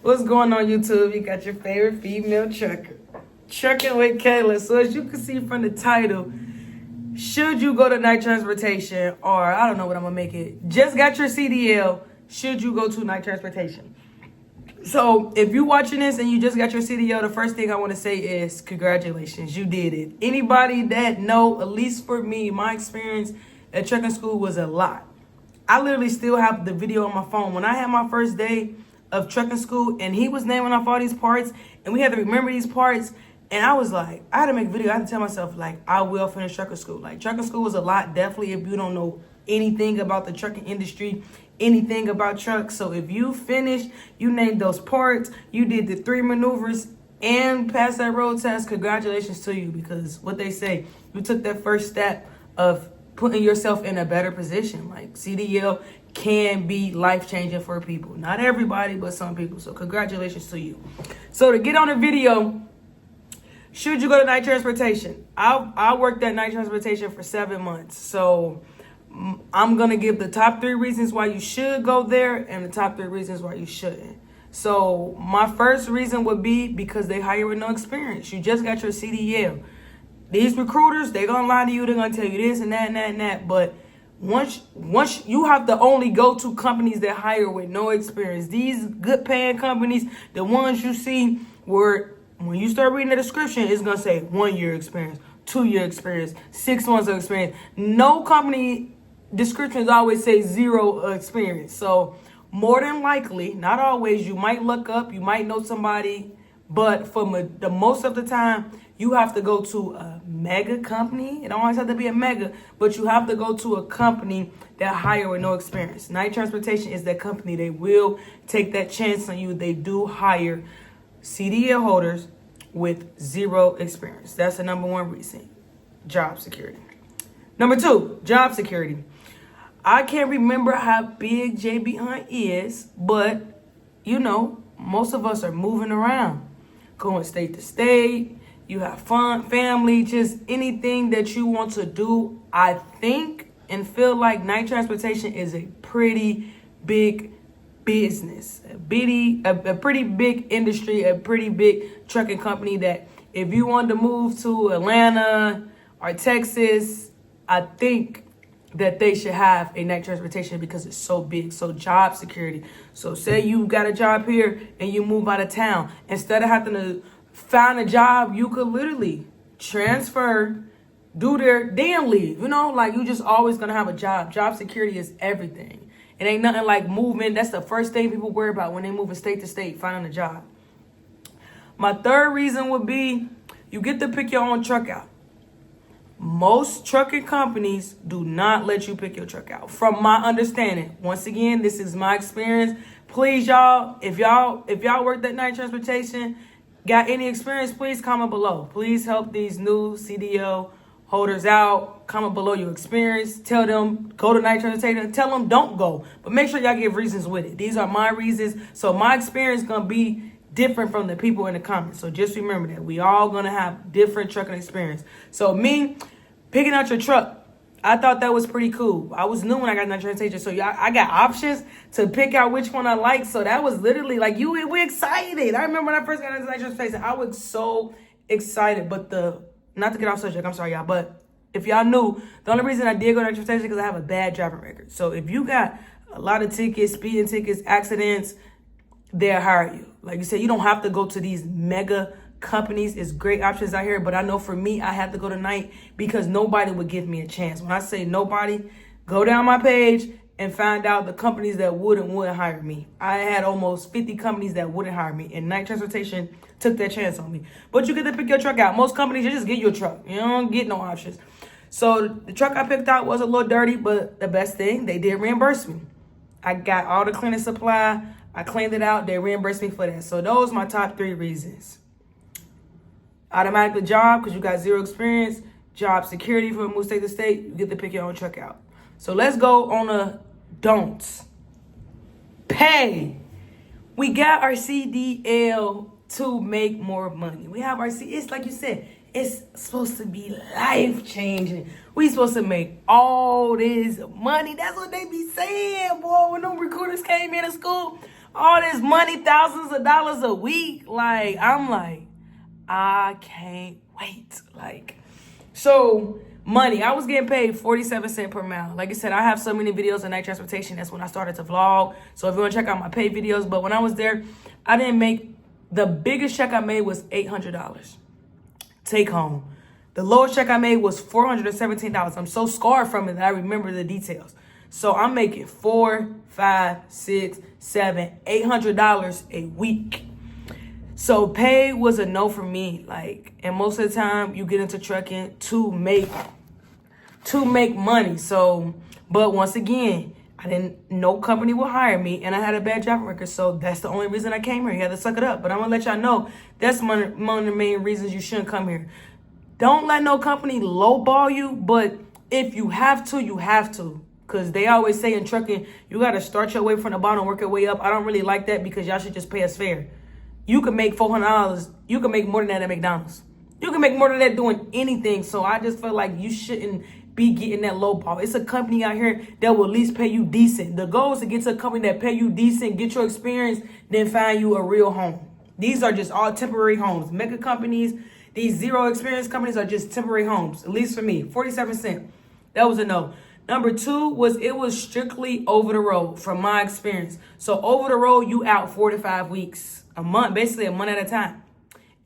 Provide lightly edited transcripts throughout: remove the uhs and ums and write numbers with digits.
What's going on, YouTube? You got your favorite female trucker. Trucking with Kayla. So as you can see from the title, should you go to night transportation, or I don't know what I'm gonna make it, just got your CDL, should you go to night transportation? So if you're watching this and you just got your CDL, the first thing I want to say is congratulations, you did it. Anybody that know, at least for me, my experience at trucking school was a lot. I literally still have the video on my phone. When I had my first day of trucking school and he was naming off all these parts and we had to remember these parts, and I was like, I had to make a video. I had to tell myself, like, I will finish trucking school. Like, trucking school was a lot, definitely, if you don't know anything about the trucking industry, anything about trucks. So if you finished, you named those parts, you did the 3 maneuvers and passed that road test, congratulations to you, because what they say, you took that first step of putting yourself in a better position. Like, CDL can be life-changing for people. Not everybody, but some people. So congratulations to you. So to get on the video, should you go to night transportation? I worked at night transportation for 7 months. So I'm going to give the top 3 reasons why you should go there and the top 3 reasons why you shouldn't. So my first reason would be because they hire with no experience. You just got your CDL. These recruiters, they're going to lie to you. They're going to tell you this and that and that and that. But once you have to only go to companies that hire with no experience. These good paying companies, the ones you see where when you start reading the description, it's going to say 1 year experience, 2 year experience, 6 months of experience. No company descriptions always say 0 experience. So more than likely, not always, you might look up, you might know somebody, but for the most of the time, you have to go to a mega company. It don't always have to be a mega, but you have to go to a company that hire with no experience. Night transportation is that company. They will take that chance on you. They do hire CDL holders with 0 experience. That's the number 1 reason. Job security. Number 2, job security. I can't remember how big JB Hunt is, but you know, most of us are moving around, going state to state. You have fun, family, just anything that you want to do. I think and feel like night transportation is a pretty big business, a pretty big industry, a pretty big trucking company that if you wanted to move to Atlanta or Texas, I think that they should have a night transportation because it's so big. So job security. So say you got a job here and you move out of town. Instead of having to find a job, you could literally transfer, do their damn leave. You know, like you just always gonna have a job. Job security is everything. It ain't nothing like movement. That's the first thing people worry about when they move from state to state, finding a job. My third reason would be you get to pick your own truck out. Most trucking companies do not let you pick your truck out. From my understanding, once again, this is my experience. Please, y'all, if y'all work that night transportation, got any experience, please comment below. Please help these new CDL holders out. Comment below your experience. Tell them, go to night transportation. Tell them, don't go. But make sure y'all give reasons with it. These are my reasons. So my experience going to be different from the people in the comments. So just remember that. We all going to have different trucking experience. So me, picking out your truck, I thought that was pretty cool. I was new when I got night transportation. So I got options to pick out which one I like. So that was literally like, we're excited. I remember when I first got into night transportation, I was so excited. But not to get off subject, I'm sorry, y'all. But if y'all knew, the only reason I did go to night transportation is because I have a bad driving record. So if you got a lot of tickets, speeding tickets, accidents, they'll hire you. Like you said, you don't have to go to these mega companies. It's great options out here, but I know for me, I had to go to night because nobody would give me a chance. When I say nobody, go down my page and find out the companies that wouldn't hire me. I had almost 50 companies that wouldn't hire me, and night transportation took that chance on me. But you get to pick your truck out. Most companies, you just get your truck. You don't get no options. So the truck I picked out was a little dirty, but the best thing, they did reimburse me. I got all the cleaning supply. I cleaned it out. They reimbursed me for that. So those are my top 3 reasons. Automatically job, because you got 0 experience. Job security from move state to state. You get to pick your own truck out. So let's go on a don'ts. Pay. We got our CDL to make more money. We have our it's like you said, it's supposed to be life-changing. We supposed to make all this money. That's what they be saying, boy. When them recruiters came into school, all this money, thousands of dollars a week. Like, I'm like, I can't wait. Like, so money, I was getting paid 47 cents per mile. Like I said, I have so many videos on night transportation. That's when I started to vlog. So if you want to check out my paid videos, but when I was there, I didn't make, the biggest check I made was $800 take home. The lowest check I made was $417. I'm so scarred from it that I remember the details. So I'm making $400, $500, $600, $700, $800 a week. So pay was a no for me. Like, and most of the time you get into trucking to make money. So, but once again, no company will hire me, and I had a bad job record. So that's the only reason I came here. You had to suck it up. But I'm gonna let y'all know that's one of the main reasons you shouldn't come here. Don't let no company lowball you, but if you have to, you have to. Because they always say in trucking, you got to start your way from the bottom, work your way up. I don't really like that because y'all should just pay us fair. You can make $400. You can make more than that at McDonald's. You can make more than that doing anything. So I just feel like you shouldn't be getting that low ball. It's a company out here that will at least pay you decent. The goal is to get to a company that pay you decent, get your experience, then find you a real home. These are just all temporary homes. Mega companies, these zero experience companies are just temporary homes, at least for me. 47 cents. That was a no. Number two was it was strictly over the road from my experience. So over the road, you out 4 to 5 weeks, a month, basically a month at a time,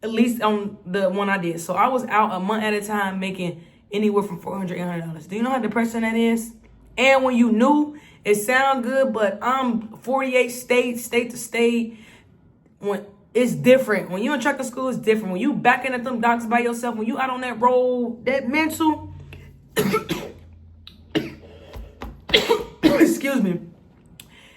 at least on the one I did. So I was out a month at a time making anywhere from $400, $800. Do you know how depressing that is? And when you knew, it sound good, but I'm 48 states, state to state. When it's different. When you in trucking school, it's different. When you backing at them docks by yourself, when you out on that road, that mental, excuse me,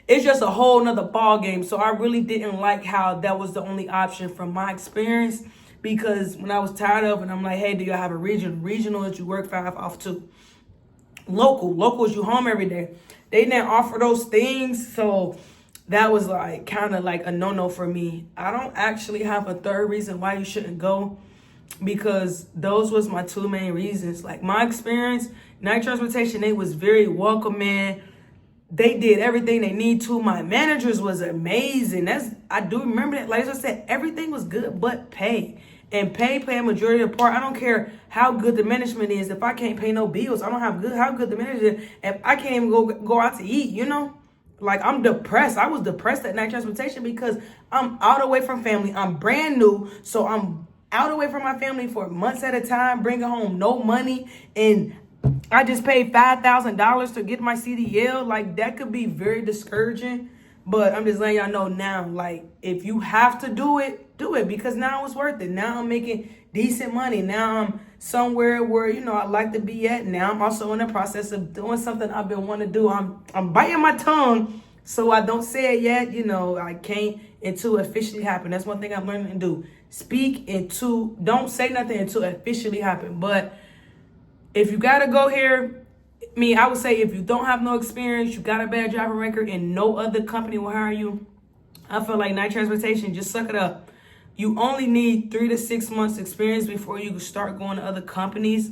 it's just a whole nother ball game. So I really didn't like how that was the only option from my experience, because when I was tired of it, I'm like, hey, do y'all have a regional? Regional is you work 5 off 2. Local is you home every day. They didn't offer those things, so that was like kind of like a no-no for me. I don't actually have a third reason why you shouldn't go, because those was my 2 main reasons. Like my experience, night transportation, they was very welcoming. They did everything they need to. My managers was amazing. I do remember that. Like I said, everything was good but pay. And pay a majority of the part. I don't care how good the management is. If I can't pay no bills, I don't have how good the management is. If I can't even go out to eat, you know? Like, I'm depressed. I was depressed at night transportation because I'm out away from family. I'm brand new. So I'm out away from my family for months at a time, bringing home no money. And I just paid $5,000 to get my CDL. Like, that could be very discouraging. But I'm just letting y'all know now, like, if you have to do it, because now it's worth it. Now I'm making decent money. Now I'm somewhere where, you know, I like to be at. Now I'm also in the process of doing something I've been wanting to do. I'm biting my tongue so I don't say it yet. You know, I can't until it officially happen. That's one thing I'm learning to do. Don't say nothing until it officially happen. But if you got to go here, I would say if you don't have no experience, you got a bad driving record, and no other company will hire you, I feel like night transportation, just suck it up. You only need 3 to 6 months experience before you can start going to other companies.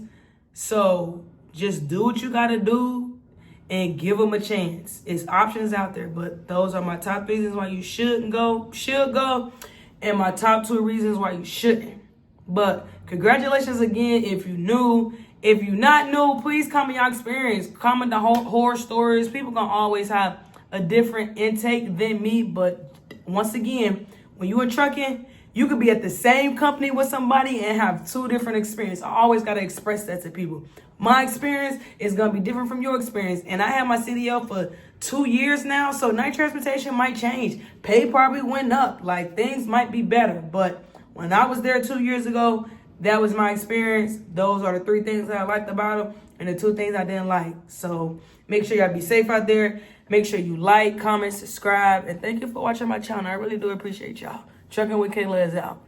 So just do what you got to do and give them a chance. It's options out there, but those are my top reasons why you should go, and my top 2 reasons why you shouldn't. But congratulations again if you knew. If you're not new, please comment your experience. Comment the whole horror stories. People gonna always have a different intake than me. But once again, when you in trucking, you could be at the same company with somebody and have 2 different experiences. I always gotta express that to people. My experience is gonna be different from your experience. And I have my CDL for 2 years now, so night transportation might change. Pay probably went up. Like, things might be better. But when I was there 2 years ago, that was my experience. Those are the 3 things that I liked about them and the 2 things I didn't like. So make sure y'all be safe out there. Make sure you like, comment, subscribe. And thank you for watching my channel. I really do appreciate y'all. Trucking with Kayla is out.